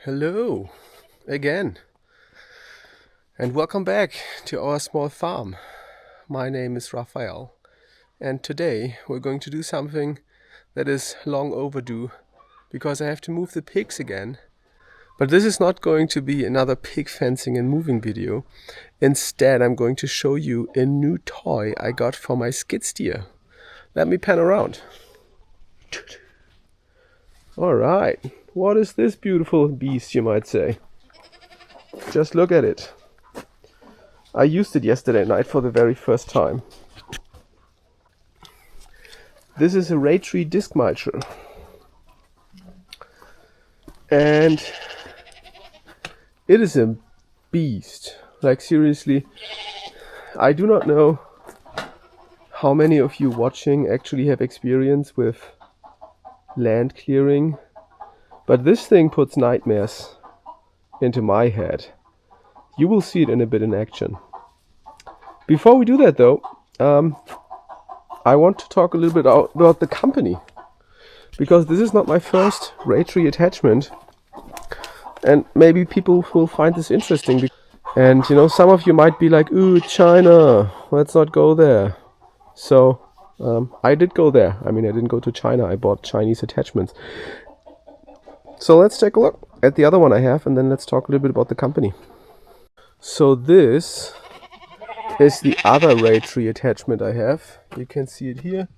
Hello again, and welcome back to our small farm. My name is Raphael, and today we're going to do something that is long overdue because I have to move the pigs again. But this is not going to be another pig fencing and moving video. Instead, I'm going to show you a new toy I got for my skid steer. Let me pan around. Alright, what is this beautiful beast, you might say? Just look at it. I used it yesterday night for the very first time. This is a Raytree disc mulcher. And it is a beast. Like seriously, I do not know how many of you watching actually have experience with land clearing, but this thing puts nightmares into my head. You will see it in a bit in action. Before we do that though, I want to talk a little bit about the company, because this is not my first Raytree attachment, and maybe people will find this interesting. And you know, some of you might be like, ooh, China, let's not go there. So I did go there. I mean, I didn't go to China, I bought Chinese attachments. So let's take a look at the other one I have, and then let's talk a little bit about the company. So this is the other Raytree attachment I have. You can see it here.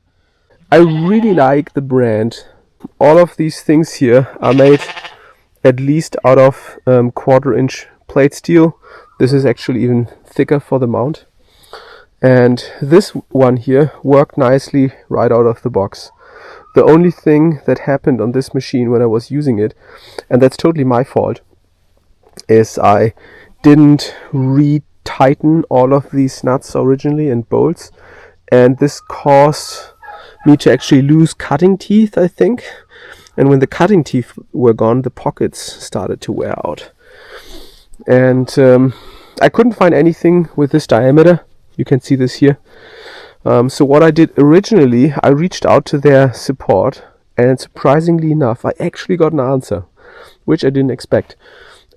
I really like the brand. All of these things here are made at least out of 1/4-inch plate steel. This is actually even thicker for the mount. And this one here worked nicely right out of the box. The only thing that happened on this machine when I was using it, and that's totally my fault, is I didn't re-tighten all of these nuts originally and bolts, and this caused me to actually lose cutting teeth, I think. And when the cutting teeth were gone, the pockets started to wear out. And I couldn't find anything with this diameter. You can see this here. So what I did originally, I reached out to their support, and surprisingly enough, I actually got an answer, which I didn't expect.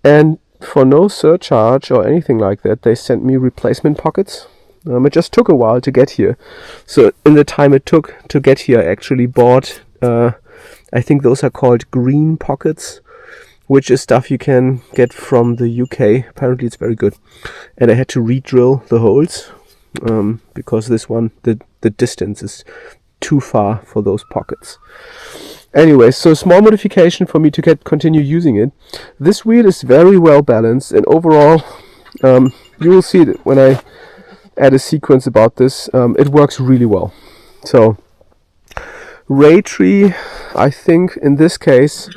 And for no surcharge or anything like that, they sent me replacement pockets. It just took a while to get here. So in the time it took to get here, I actually bought, I think those are called green pockets, which is stuff you can get from the UK. Apparently it's very good. And I had to re-drill the holes. Because this one, the distance is too far for those pockets. Anyway, so small modification for me to continue using it. This wheel is very well balanced, and overall, you will see it when I add a sequence about this. It works really well. So Raytree, I think in this case,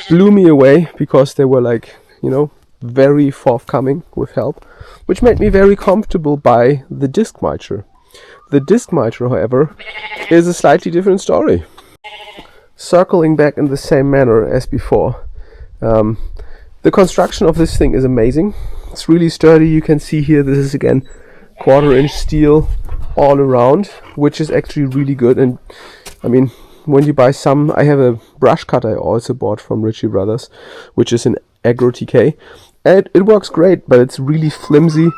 blew me away because they were like, you know, very forthcoming with help, which made me very comfortable by the disc mulcher. The disc mulcher, however, is a slightly different story. Circling back in the same manner as before, the construction of this thing is amazing. It's really sturdy. You can see here, this is again 1/4-inch steel all around, which is actually really good. And I mean, when you buy some, I have a brush cutter I also bought from Ritchie Brothers, which is an Agro TK. And it works great, but it's really flimsy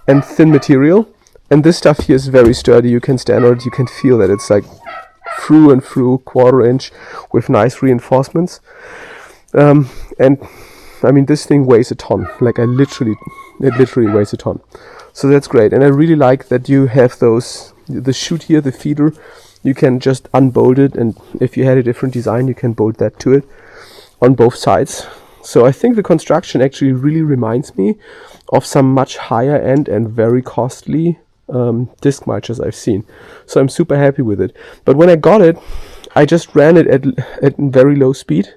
and thin material. And this stuff here is very sturdy. You can stand on it, you can feel that it's like through and through 1/4-inch with nice reinforcements. And I mean, this thing weighs a ton. Like it literally weighs a ton. So that's great. And I really like that you have the chute here, the feeder. You can just unbolt it, and if you had a different design, you can bolt that to it on both sides. So I think the construction actually really reminds me of some much higher end and very costly disc mulchers I've seen. So I'm super happy with it. But when I got it, I just ran it at very low speed,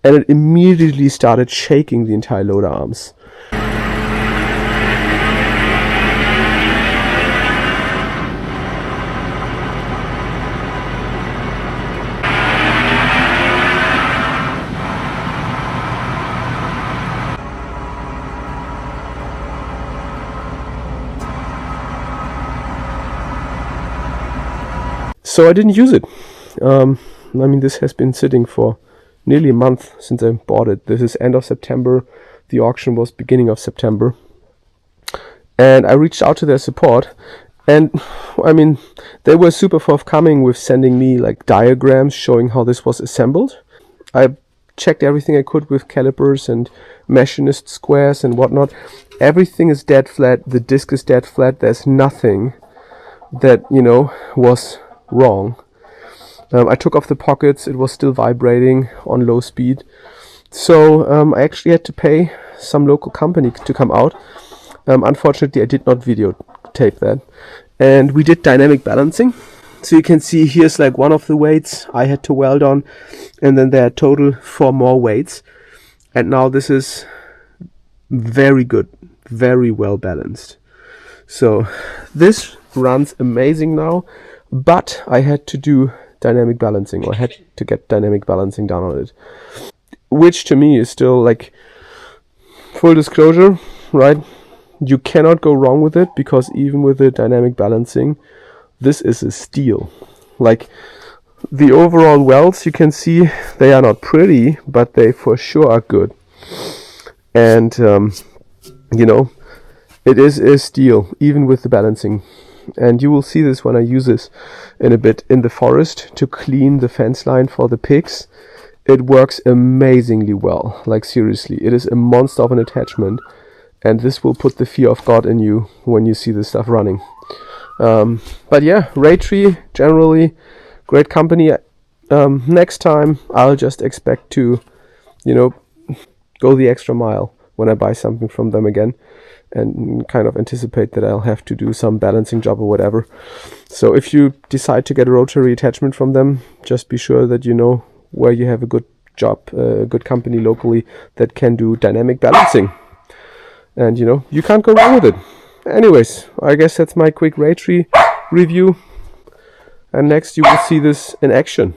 and it immediately started shaking the entire loader arms. So I didn't use it. I mean, this has been sitting for nearly a month since I bought it. This is end of September. The auction was beginning of September. And I reached out to their support, and I mean, they were super forthcoming with sending me like diagrams showing how this was assembled. I checked everything I could with calipers and machinist squares and whatnot. Everything is dead flat. The disc is dead flat. There's nothing that, you know, was wrong. I took off the pockets. It was still vibrating on low speed. So I actually had to pay some local company to come out. Unfortunately, I did not videotape that. And we did dynamic balancing. So you can see here's like one of the weights I had to weld on. And then there are total 4 more weights. And now this is very good. Very well balanced. So this runs amazing now. But I had to do dynamic balancing. Or I had to get dynamic balancing done on it. Which to me is still like full disclosure, right? You cannot go wrong with it, because even with the dynamic balancing, this is a steal. Like the overall welds, you can see they are not pretty, but they for sure are good. And you know, it is a steal even with the balancing. And you will see this when I use this in a bit in the forest to clean the fence line for the pigs. It works amazingly well. Like seriously, it is a monster of an attachment. And this will put the fear of God in you when you see this stuff running. But yeah, Raytree, generally, great company. Next time, I'll just expect to, you know, go the extra mile when I buy something from them again. And kind of anticipate that I'll have to do some balancing job or whatever. So if you decide to get a rotary attachment from them, just be sure that you know where you have a good job, a good company locally that can do dynamic balancing. And, you know, you can't go wrong with it. Anyways, I guess that's my quick Raytree review. And next you will see this in action.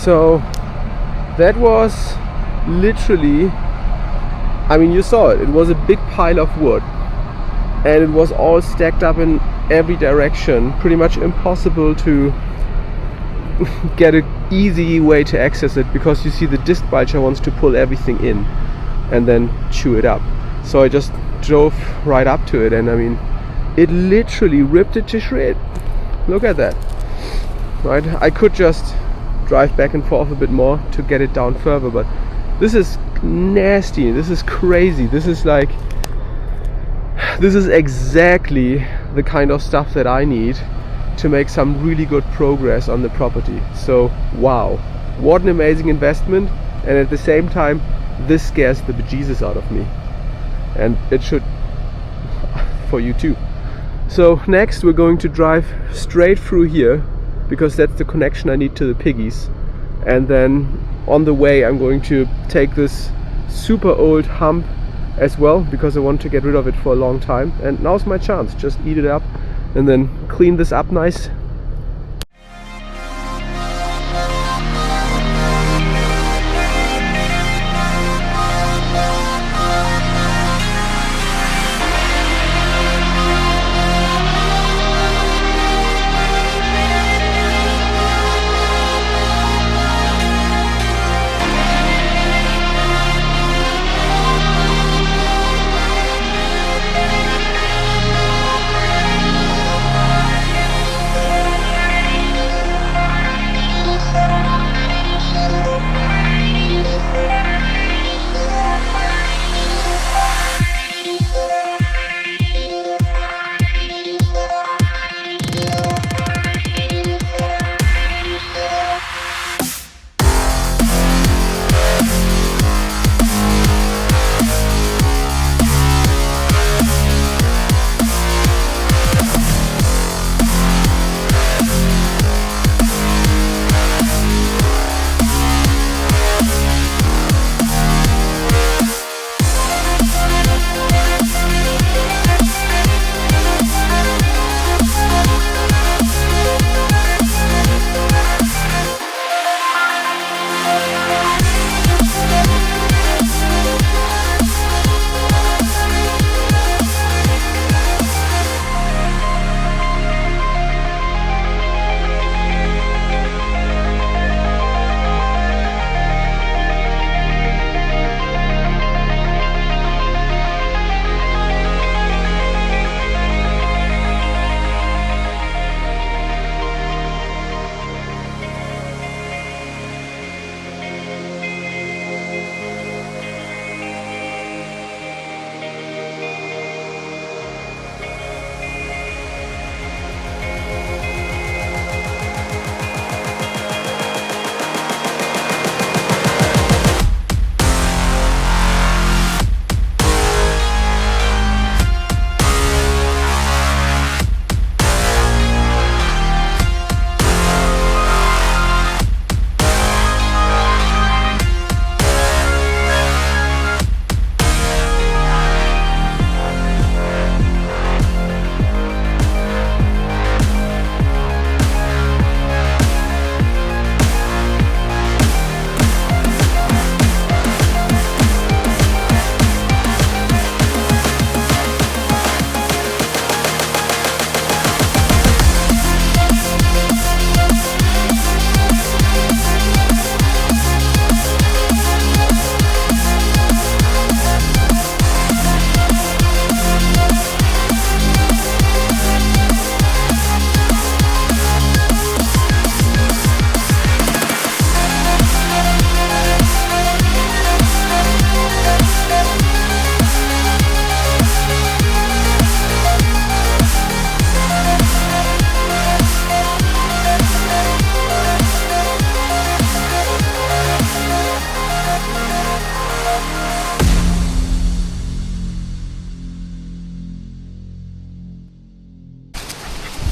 So that was literally, I mean, you saw it. It was a big pile of wood, and it was all stacked up in every direction. Pretty much impossible to get an easy way to access it, because you see the disc mulcher wants to pull everything in and then chew it up. So I just drove right up to it, and I mean, it literally ripped it to shred. Look at that. Right? I could just drive back and forth a bit more to get it down further, but this is nasty. This is crazy. This is like, this is exactly the kind of stuff that I need to make some really good progress on the property. So wow, what an amazing investment. And at the same time, this scares the bejesus out of me, and it should for you too. So next we're going to drive straight through here, because that's the connection I need to the piggies. And then on the way I'm going to take this super old hump as well, because I want to get rid of it for a long time. And now's my chance. Just eat it up and then clean this up nice.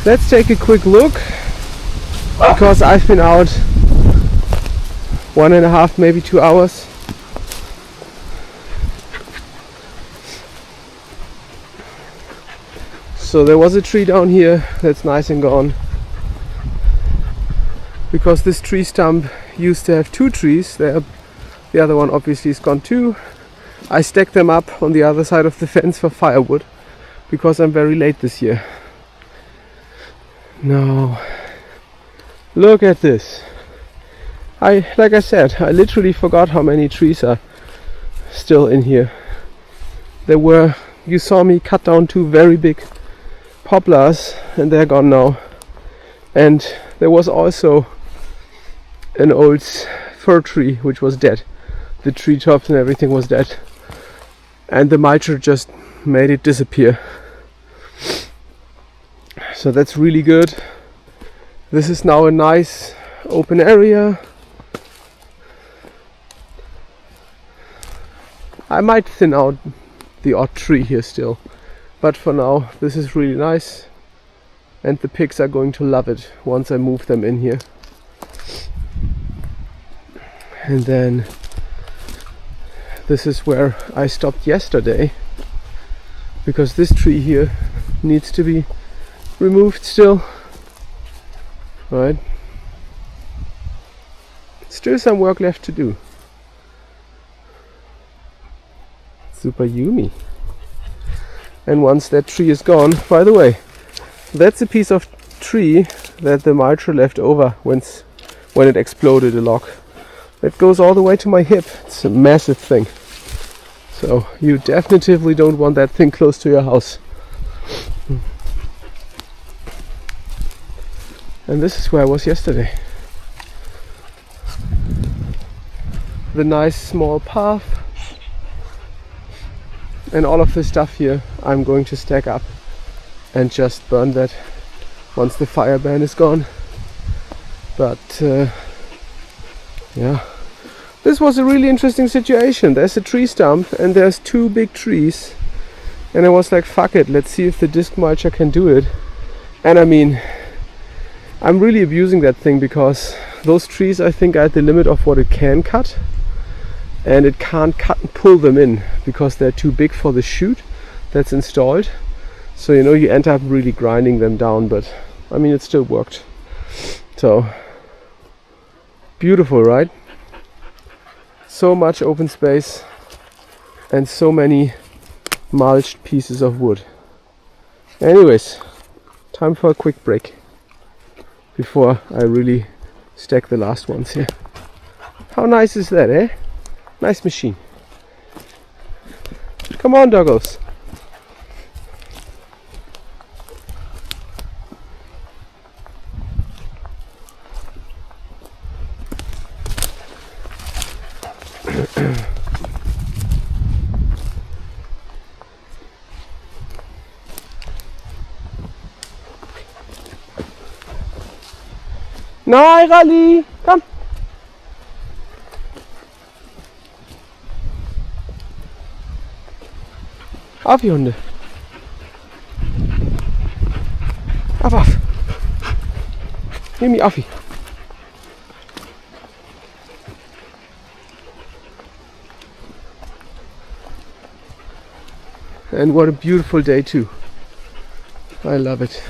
let's take a quick look, because I've been out 1.5, maybe 2 hours. So there was a tree down here that's nice and gone, because this tree stump used to have 2 trees. The other one obviously is gone too. I stacked them up on the other side of the fence for firewood, because I'm very late this year. Now, look at this. Like I said, I literally forgot how many trees are still in here. You saw me cut down 2 very big poplars, and they're gone now. And there was also an old fir tree which was dead. The tree tops and everything was dead, and the mulcher just made it disappear. So that's really good. This is now a nice open area. I might thin out the odd tree here still, but for now this is really nice, and the pigs are going to love it once I move them in here. And then this is where I stopped yesterday, because this tree here needs to be removed still. Right? Still some work left to do. Super yummy. And once that tree is gone, by the way, that's a piece of tree that the mulcher left over when it exploded a log. It goes all the way to my hip. It's a massive thing. So you definitively don't want that thing close to your house. And this is where I was yesterday. The nice small path. And all of this stuff here I'm going to stack up and just burn that once the fire ban is gone. But yeah, this was a really interesting situation. There's a tree stump and there's 2 big trees, and I was like, fuck it, let's see if the disc mulcher can do it. And I mean, I'm really abusing that thing, because those trees, I think, are at the limit of what it can cut, and it can't cut and pull them in because they're too big for the chute that's installed. So you end up really grinding them down, but I mean, it still worked. So beautiful, right? So much open space and so many mulched pieces of wood. Anyways, time for a quick break before I really stack the last ones here. How nice is that, eh? Nice machine. Come on, doggos. Nein, Rally, komm. Auf, ihr Hunde. Auf. Nimm mich auf. And what a beautiful day too. I love it.